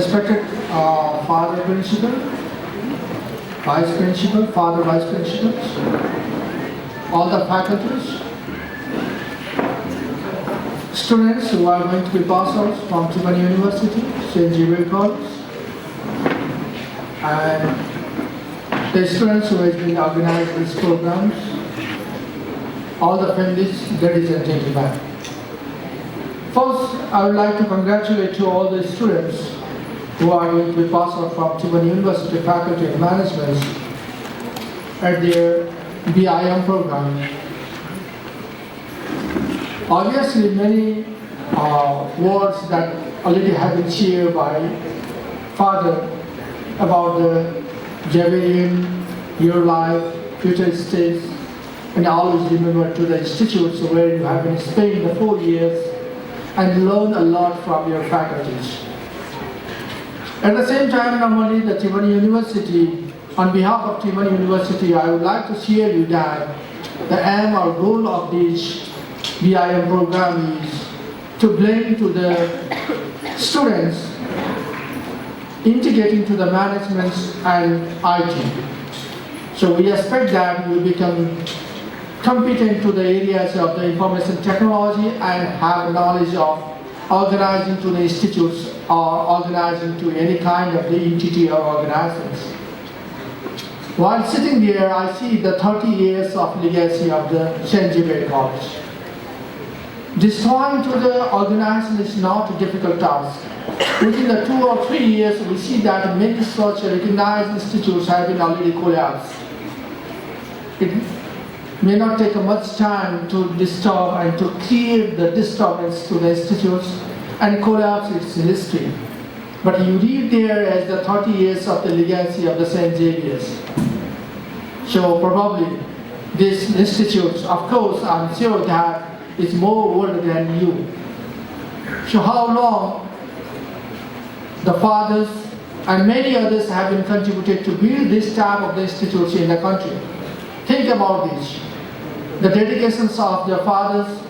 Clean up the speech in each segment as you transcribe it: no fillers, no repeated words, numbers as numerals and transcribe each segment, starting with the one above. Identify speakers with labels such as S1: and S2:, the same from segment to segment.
S1: Respected Father Principal, Vice Principal, Father Vice Principals, all the faculties, students who are going to be passed out from Chimani University, Sxc Bim College, and the students who have been organized these programs, all the families, ladies and gentlemen. First, I would like to congratulate to all the students who are going to be passed out from Chimani University Faculty of Management at their BIM program. Obviously, many words that already have been shared by Father about the Javelin, your life, future states, and always remember to the institutes where you have been spending the 4 years and learn a lot from your faculties. At the same time, normally the Chimani University, on behalf of Chimani University, I would like to share you that the aim or goal of this BIM program is to bring to the students integrating to the management and IT. So we expect that you become competent to the areas of the information technology and have knowledge of organizing to the institutes or organizing to any kind of the entity or organizations. While sitting there, I see the 30 years of legacy of the Sxc Bim College. Destroying to the organization is not a difficult task. Within the 2 or 3 years, we see that many such recognized institutes have been already collapsed. It may not take much time to disturb and to clear the disturbance to the institutes and collapse its history. But you read there as the 30 years of the legacy of the St. Xavier's. So probably this institute, of course, I'm sure that it's more older than you. So how long the fathers and many others have been contributed to build this type of the institutes in the country. Think about this. The dedications of the fathers,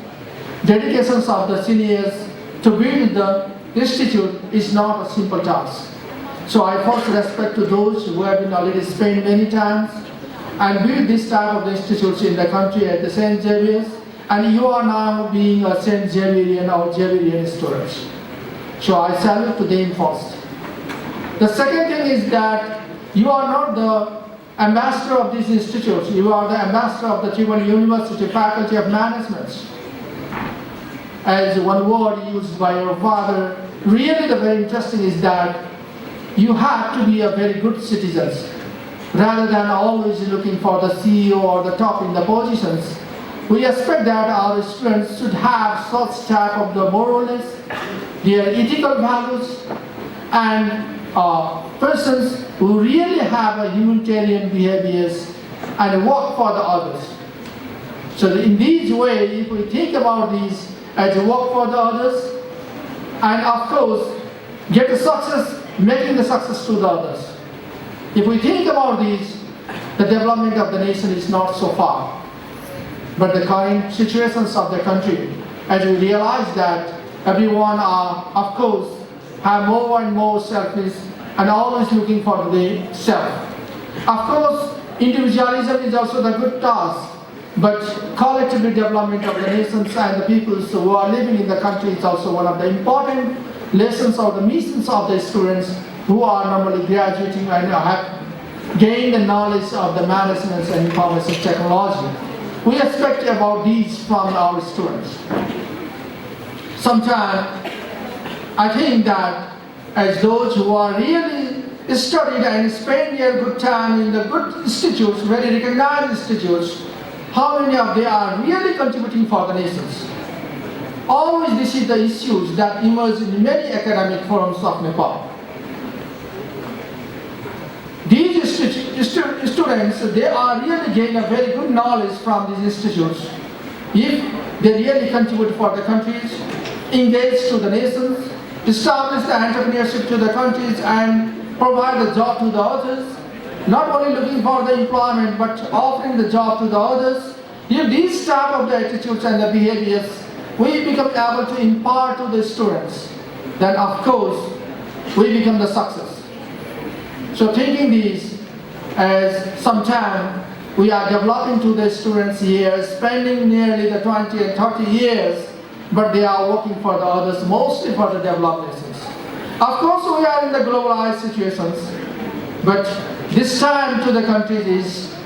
S1: dedications of the seniors to build the institute is not a simple task. So I first respect to those who have been already spent many times and build this type of the institutes in the country at the St. Xavier's, and you are now being a St. Xaverian or Xaverian students. So I salute to them first. The second thing is that you are not the ambassador of these institutes, you are the ambassador of the Chimani University Faculty of Management. As one word used by your father, really the very interesting is that you have to be a very good citizens. Rather than always looking for the CEO or the top in the positions, we expect that our students should have such type of the morals, their ethical values, and persons who really have a humanitarian behaviors and work for the others. So in this way, if we think about these as a work for the others, and of course, get the success, making the success to the others. If we think about these, the development of the nation is not so far. But the current situations of the country, as we realize that everyone are, of course, have more and more selfish and always looking for the self. Of course, individualism is also the good task, but collective development of the nations and the peoples who are living in the country is also one of the important lessons or the missions of the students who are normally graduating and have gained the knowledge of the management and information technology. We expect about these from our students. Sometimes I think that as those who are really studied and spend their good time in the good institutes, very recognized institutes, how many of them are really contributing for the nations? Always this is the issues that emerge in many academic forums of Nepal. These students, they are really gain a very good knowledge from these institutes. If they really contribute for the countries, engage to the nations, establish the entrepreneurship to the countries and provide the job to the others, not only looking for the employment but offering the job to the others. If these type of the attitudes and the behaviors we become able to impart to the students, then of course we become the success. So taking these as some time, we are developing to the students here, spending nearly the 20 and 30 years, but they are working for the others, mostly for the developed nations. Of course, we are in the globalized situations, but this time to the countries is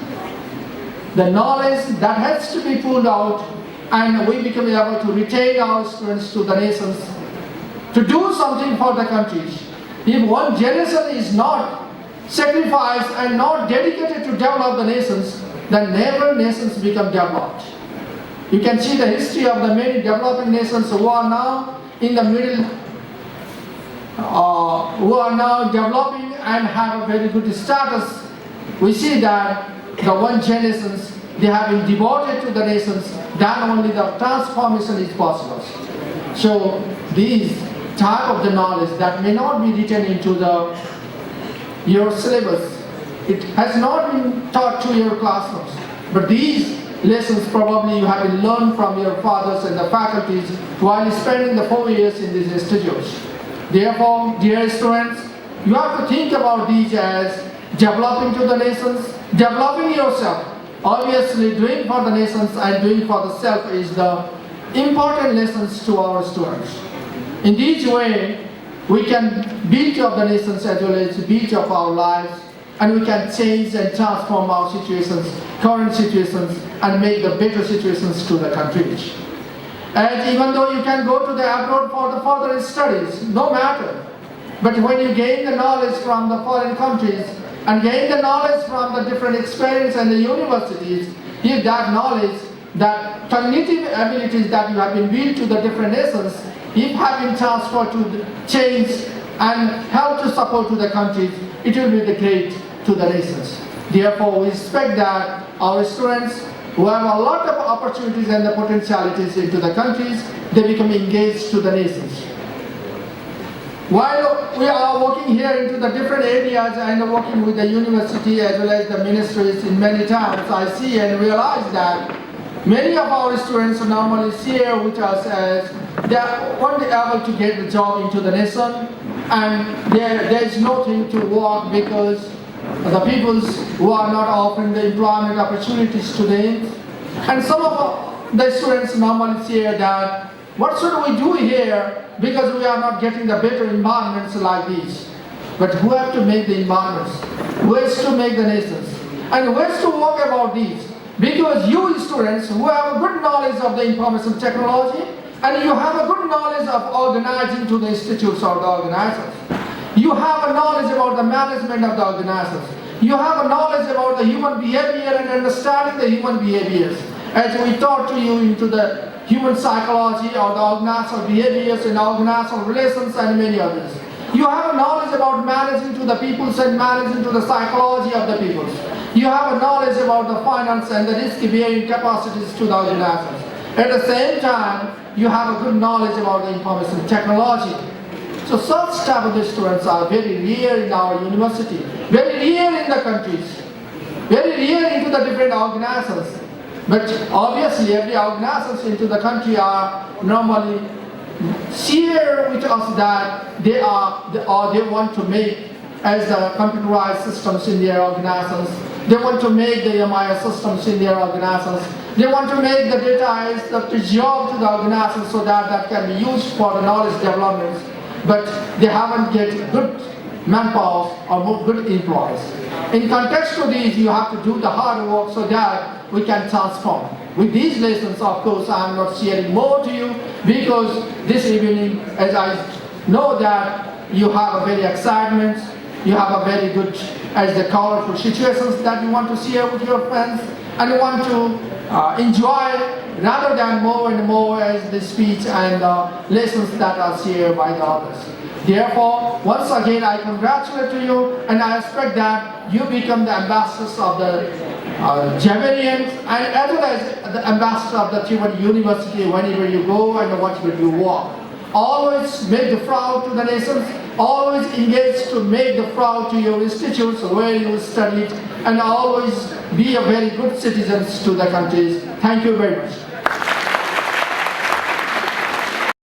S1: the knowledge that has to be pulled out, and we become able to retain our students to the nations, to do something for the countries. If one generation is not sacrificed and not dedicated to develop the nations, then never nations become developed. You can see the history of the many developing nations who are now in the middle, who are now developing and have a very good status. We see that the one generations, they have been devoted to the nations, then only the transformation is possible. So these type of the knowledge that may not be written into your syllabus, it has not been taught to your classrooms, but these lessons probably you have been learned from your fathers and the faculties while spending the 4 years in these institutes. Therefore, dear students, you have to think about these as developing to the nations, developing yourself. Obviously, doing for the nations and doing for the self is the important lessons to our students. In this way, we can build up the nations as well as build up our lives, and we can change and transform our situations, current situations, and make the better situations to the countries. And even though you can go to the abroad for the further studies, no matter. But when you gain the knowledge from the foreign countries and gain the knowledge from the different experience and the universities, if that knowledge, that cognitive abilities that you have been built to the different nations, if have been transferred to change and help to support to the countries, it will be the great to the nations. Therefore, we expect that our students who have a lot of opportunities and the potentialities into the countries, they become engaged to the nations. While we are working here into the different areas and working with the university as well as the ministries in many times, I see and realize that many of our students normally share with us as they are only able to get the job into the nation, and there is nothing to work because the peoples who are not offering the employment opportunities to them. And some of the students normally say that, what should we do here because we are not getting the better environments like these? But who have to make the environments? Who is to make the nations? And who is to work about these? Because you students who have a good knowledge of the information technology and you have a good knowledge of organizing to the institutes or the organizers. You have a knowledge about the management of the organizers. You have a knowledge about the human behavior and understanding the human behaviors. As we taught to you into the human psychology or the organizational behaviors and organizational relations and many others. You have a knowledge about managing to the peoples and managing to the psychology of the peoples. You have a knowledge about the finance and the risk-bearing capacities to the organizers. At the same time, you have a good knowledge about the information technology. So such type of students are very rare in our university, very rare in the countries, very rare into the different organizations. But obviously every organization into the country are normally share with us that they want to make as the computerized systems in their organizations. They want to make the MIS systems in their organizations. They want to make the data as the preserved to the organizations so that that can be used for the knowledge development. But they haven't get good manpower or good employees. In context to these, you have to do the hard work so that we can transform. With these lessons, of course, I am not sharing more to you because this evening, as I know that you have a very excitement, you have a very good, as the colorful situations that you want to share with your friends, and you want to enjoy rather than more and more as the speech and lessons that are shared by the others. Therefore, once again, I congratulate you, and I expect that you become the ambassadors of the Javelians and as well as the ambassador of the Tibetan University whenever you go and whatever you walk. Always make the proud to the nations, always engage to make the proud to your institutes where you studied, and always be a very good citizens to the countries. Thank you very much.